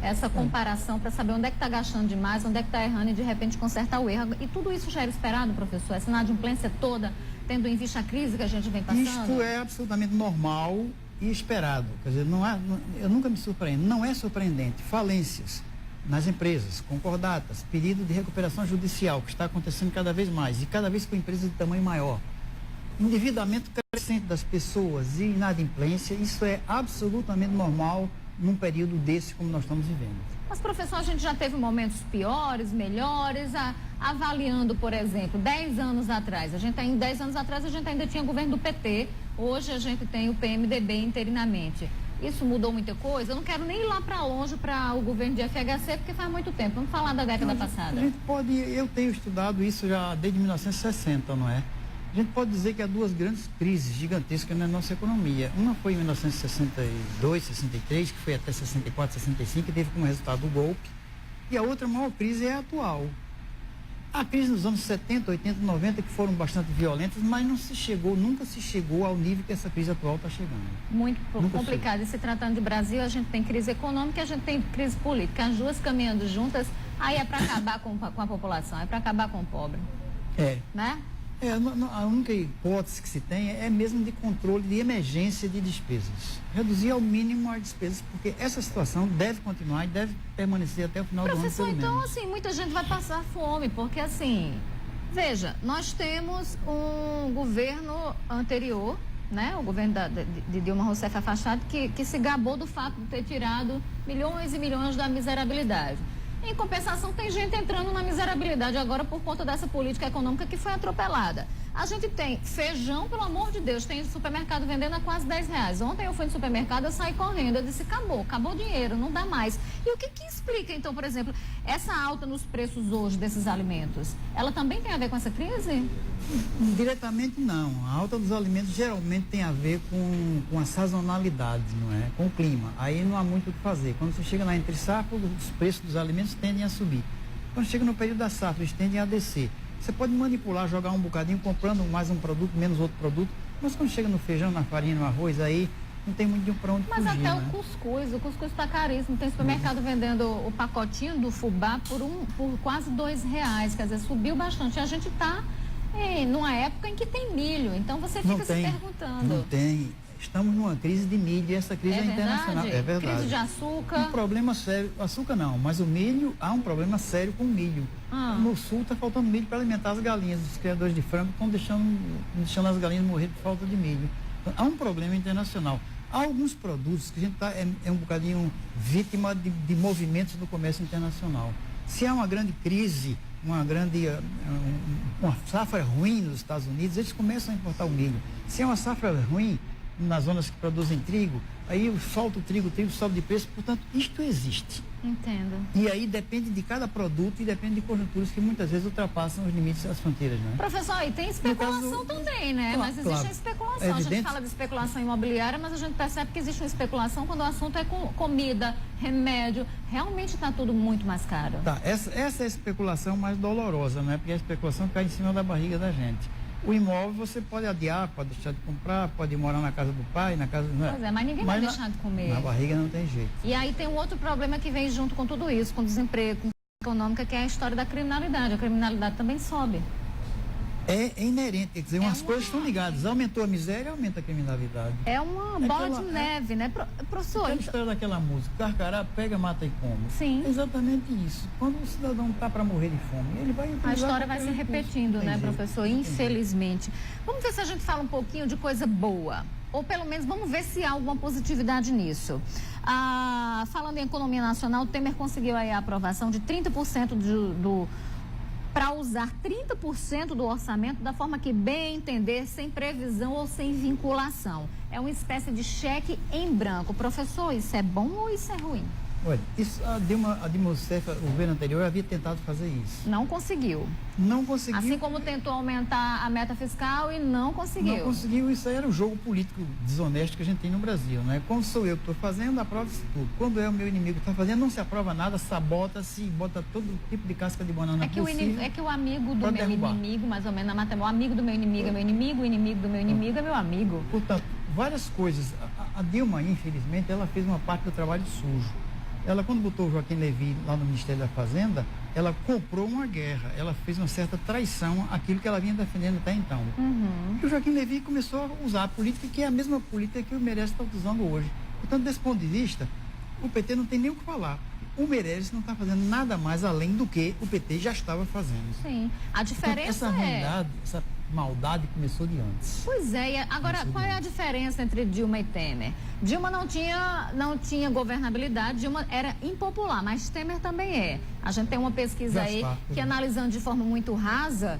essa comparação para saber onde é que está gastando demais, onde é que está errando e de repente consertar o erro. E tudo isso já era esperado, professor? Essa inadimplência toda, tendo em vista a crise que a gente vem passando? Isto é absolutamente normal e esperado. Quer dizer, eu nunca me surpreendo. Não é surpreendente. Falências nas empresas, concordatas, pedido de recuperação judicial, que está acontecendo cada vez mais, e cada vez com empresas de tamanho maior. Endividamento crescente das pessoas e inadimplência, isso é absolutamente normal num período desse como nós estamos vivendo. Mas, professor, a gente já teve momentos piores, melhores, avaliando, por exemplo, 10 anos atrás. 10 anos atrás a gente ainda tinha governo do PT, hoje a gente tem o PMDB interinamente. Isso mudou muita coisa? Eu não quero nem ir lá para longe para o governo de FHC, porque faz muito tempo. Vamos falar da década passada. Eu tenho estudado isso já desde 1960, não é? A gente pode dizer que há duas grandes crises gigantescas na nossa economia. Uma foi em 1962, 63, que foi até 64, 65, que teve como resultado o golpe. E a outra maior crise é a atual. A crise nos anos 70, 80, 90, que foram bastante violentas, mas nunca se chegou ao nível que essa crise atual está chegando. Muito complicado. E se tratando de Brasil, a gente tem crise econômica e a gente tem crise política. As duas caminhando juntas, aí é para acabar com a população, é para acabar com o pobre. Né? A única hipótese que se tem é mesmo de controle de emergência de despesas. Reduzir ao mínimo as despesas, porque essa situação deve continuar e deve permanecer até o final do ano, Professor, então, assim, muita gente vai passar fome, porque, assim, veja, nós temos um governo anterior, né, o governo de Dilma Rousseff afastado, que se gabou do fato de ter tirado milhões e milhões da miserabilidade. Em compensação, tem gente entrando na miserabilidade agora por conta dessa política econômica que foi atropelada. A gente tem feijão, pelo amor de Deus, tem supermercado vendendo a quase R$10. Ontem eu fui no supermercado, eu saí correndo, eu disse, acabou o dinheiro, não dá mais. E o que explica, então, por exemplo, essa alta nos preços hoje desses alimentos? Ela também tem a ver com essa crise? Diretamente não. A alta dos alimentos geralmente tem a ver com a sazonalidade, não é? Com o clima. Aí não há muito o que fazer. Quando você chega na entre safra, os preços dos alimentos tendem a subir. Quando chega no período da safra, eles tendem a descer. Você pode manipular, jogar um bocadinho, comprando mais um produto, menos outro produto, mas quando chega no feijão, na farinha, no arroz, aí não tem muito para onde fugir. Mas até né? o cuscuz está caríssimo. Tem supermercado vendendo o pacotinho do fubá por quase R$2. Quer dizer, subiu bastante. A gente está numa época em que tem milho, então você fica se perguntando. Não tem. Estamos numa crise de milho e essa crise é internacional. É verdade. Crise de açúcar. Um problema sério. Açúcar não, mas o milho, há um problema sério com o milho. No sul está faltando milho para alimentar as galinhas. Os criadores de frango estão deixando as galinhas morrer por falta de milho. Então, há um problema internacional. Há alguns produtos que a gente está um bocadinho vítima de movimentos do comércio internacional. Se há uma grande crise, uma safra ruim nos Estados Unidos, eles começam a importar o milho. Se é uma safra ruim nas zonas que produzem trigo, aí solta o trigo sobe de preço, portanto, isto existe. Entendo. E aí depende de cada produto e depende de conjunturas que muitas vezes ultrapassam os limites das fronteiras, né? Professor, e tem especulação também, né? Mas existe a especulação. A gente fala de especulação imobiliária, mas a gente percebe que existe uma especulação quando o assunto é com comida, remédio. Realmente está tudo muito mais caro. Tá, essa é a especulação mais dolorosa, né? Porque a especulação cai em cima da barriga da gente. O imóvel você pode adiar, pode deixar de comprar, pode morar na casa do pai, na casa... Pois é, mas ninguém vai deixar de comer. Na barriga não tem jeito. E aí tem um outro problema que vem junto com tudo isso, com o desemprego, com a econômica, que é a história da criminalidade. A criminalidade também sobe. É inerente, quer dizer, umas coisas estão ligadas. Aumentou a miséria, aumenta a criminalidade. É uma bola de neve, né, professor? Aquela história daquela música, Carcará pega, mata e come. Sim. É exatamente isso. Quando o cidadão está para morrer de fome, ele vai... A história vai se repetindo, né, professor? Infelizmente. Vamos ver se a gente fala um pouquinho de coisa boa. Ou pelo menos vamos ver se há alguma positividade nisso. Falando em economia nacional, o Temer conseguiu aí a aprovação de 30% para usar 30% do orçamento da forma que bem entender, sem previsão ou sem vinculação. É uma espécie de cheque em branco. Professor, isso é bom ou isso é ruim? Olha, a Dilma Rousseff, o governo anterior, havia tentado fazer isso. Não conseguiu. Não conseguiu. Assim como tentou aumentar a meta fiscal e não conseguiu. Não conseguiu, isso aí era o jogo político desonesto que a gente tem no Brasil, né? Quando sou eu que estou fazendo, aprova-se tudo. Quando é o meu inimigo que está fazendo, não se aprova nada, sabota-se, bota todo tipo de casca de banana possível. É que o amigo do meu inimigo, mais ou menos na matemática, o amigo do meu inimigo é meu inimigo, o inimigo do meu inimigo é meu amigo. Portanto, várias coisas. A Dilma, infelizmente, ela fez uma parte do trabalho sujo. Ela, quando botou o Joaquim Levy lá no Ministério da Fazenda, ela comprou uma guerra, ela fez uma certa traição àquilo que ela vinha defendendo até então. E o Joaquim Levy começou a usar a política, que é a mesma política que o Meirelles está usando hoje. Portanto, desse ponto de vista, o PT não tem nem o que falar. O Meirelles não está fazendo nada mais além do que o PT já estava fazendo. Sim. A diferença Essa ruindade, essa maldade começou de antes. Pois é, agora qual é a diferença entre Dilma e Temer? Dilma não tinha governabilidade, Dilma era impopular, mas Temer também é. A gente tem uma pesquisa aí que, analisando de forma muito rasa,